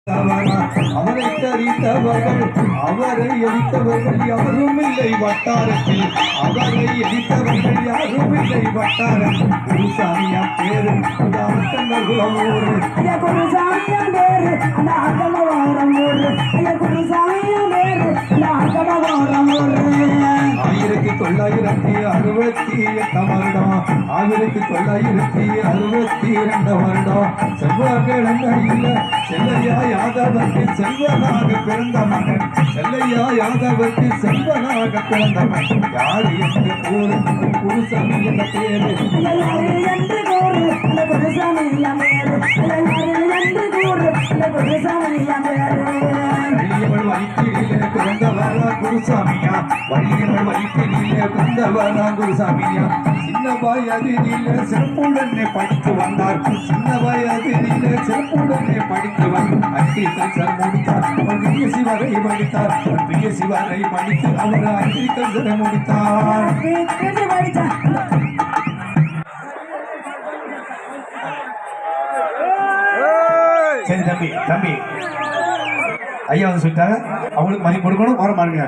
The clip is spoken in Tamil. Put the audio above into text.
அவரை தரித்தவர்கள் அவரை எரித்தவர்கள் யாரும் இல்லை வட்டாரத்தில் அவரை எரித்தவர்கள் யாரும் இல்லை வட்டாரம் குருசாமியா பேரு குலமூர் குருசாமியா பேரு அந்த அகமவாரம் ஊரு குருசாமியா பேரு அந்த அகமவாரம் ஊரு 1968 வருடம் 1962 வருடம் செவ்வாய்க்கிழமையில் செல்லையா யாதவருக்கு செல்வனாக பிறந்த மகன் செல்லையா யாதவருக்கு செல்வனாக பிறந்த மகன் யார் என்று கூறு குருசாமி என்ற பேரு என்று கூறு அந்த குருசாமியா பேரு என்று கூறு அந்த குருசாமியா பேரு வயிற்றிலே பிறந்தவரா குருசாமியா வள்ளியவள் வயிற்றிலே பிறந்தவரா குருசாமியா சின்ன வயதினிலே சிறப்புடனே படித்து வந்தார் சின்ன வயதினிலே சிறப்புடனே படித்து வந்தார் அக்ரிகல்ச்சர் முடித்தார் அவர் பிஎஸ்சி வரை படித்தார் பிஎஸ்சி வரை படித்து அவர் அக்ரிகல்ச்சரை முடித்தார் சரி தம்பி ஐயா வந்து சொல்லிட்டாங்க அவங்களுக்கு மதிப்பு கொடுக்கணும் வர மாறுங்க